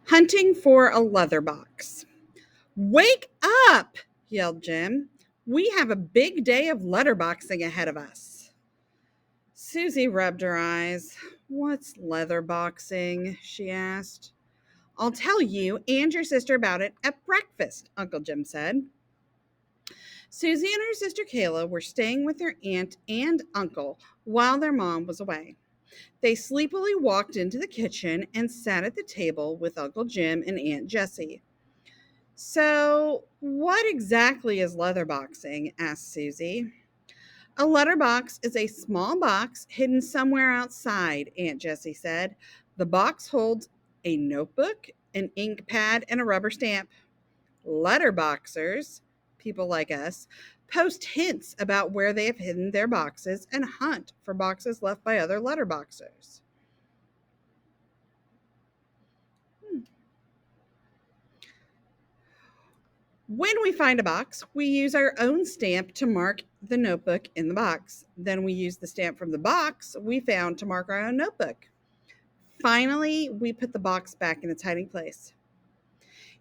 Hunting for a leather box. Wake up, yelled Jim. We have a big day of letterboxing ahead of us. Susie rubbed her eyes. What's leatherboxing? She asked. I'll tell you and your sister about it at breakfast, Uncle Jim said. Susie and her sister Kayla were staying with their aunt and uncle while their mom was away. They sleepily walked into the kitchen and sat at the table with Uncle Jim and Aunt Jessie. So, what exactly is letterboxing? Asked Susie. A letterbox is a small box hidden somewhere outside, Aunt Jessie said. The box holds a notebook, an ink pad, and a rubber stamp. Letterboxers, people like us, post hints about where they have hidden their boxes and hunt for boxes left by other letterboxers. When we find a box, we use our own stamp to mark the notebook in the box. Then we use the stamp from the box we found to mark our own notebook. Finally, we put the box back in its hiding place.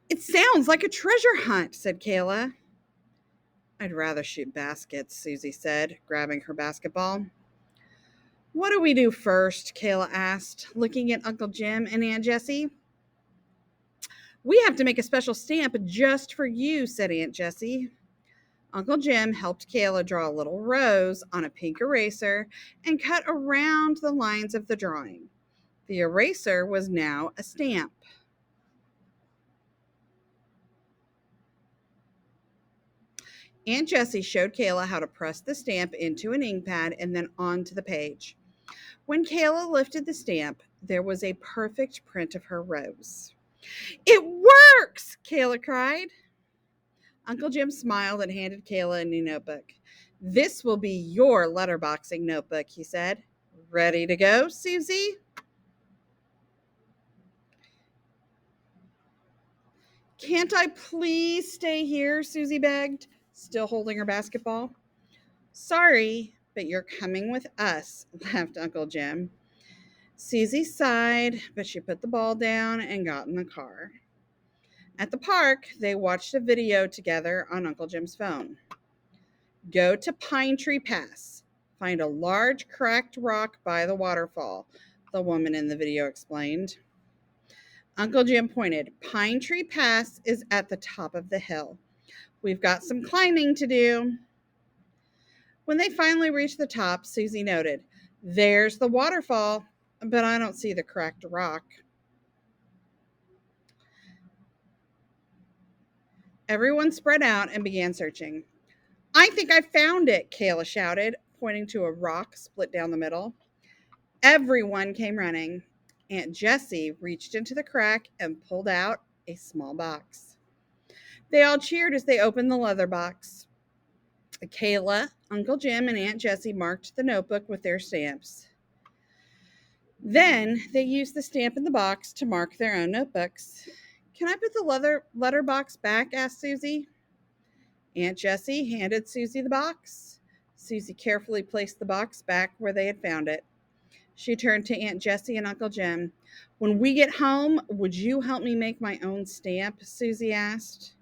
It sounds like a treasure hunt, said Kayla. I'd rather shoot baskets, Susie said, grabbing her basketball. What do we do first? Kayla asked, looking at Uncle Jim and Aunt Jessie. We have to make a special stamp just for you, said Aunt Jessie. Uncle Jim helped Kayla draw a little rose on a pink eraser and cut around the lines of the drawing. The eraser was now a stamp. Aunt Jessie showed Kayla how to press the stamp into an ink pad and then onto the page. When Kayla lifted the stamp, there was a perfect print of her rose. It works! Kayla cried. Uncle Jim smiled and handed Kayla a new notebook. This will be your letterboxing notebook, he said. Ready to go, Susie? Can't I please stay here? Susie begged, still holding her basketball. Sorry, but you're coming with us, laughed Uncle Jim. Susie sighed, but she put the ball down and got in the car. At the park, they watched a video together on Uncle Jim's phone. Go to Pine Tree Pass. Find a large cracked rock by the waterfall, the woman in the video explained. Uncle Jim pointed. Pine Tree Pass is at the top of the hill. We've got some climbing to do. When they finally reached the top, Susie noted, There's the waterfall, but I don't see the cracked rock. Everyone spread out and began searching. I think I found it, Kayla shouted, pointing to a rock split down the middle. Everyone came running. Aunt Jessie reached into the crack and pulled out a small box. They all cheered as they opened the leather box. Kayla, Uncle Jim, and Aunt Jessie marked the notebook with their stamps. Then they used the stamp in the box to mark their own notebooks. Can I put the letter box back? Asked Susie. Aunt Jessie handed Susie the box. Susie carefully placed the box back where they had found it. She turned to Aunt Jessie and Uncle Jim. When we get home, would you help me make my own stamp? Susie asked.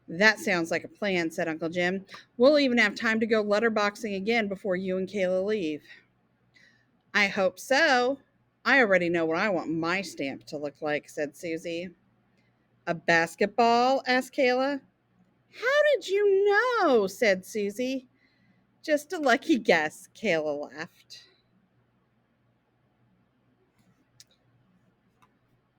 That sounds like a plan, said Uncle Jim. We'll even have time to go letterboxing again before you and Kayla leave. I hope so. I already know what I want my stamp to look like, said Susie. A basketball? Asked Kayla. How did you know? Said Susie. Just a lucky guess, Kayla laughed.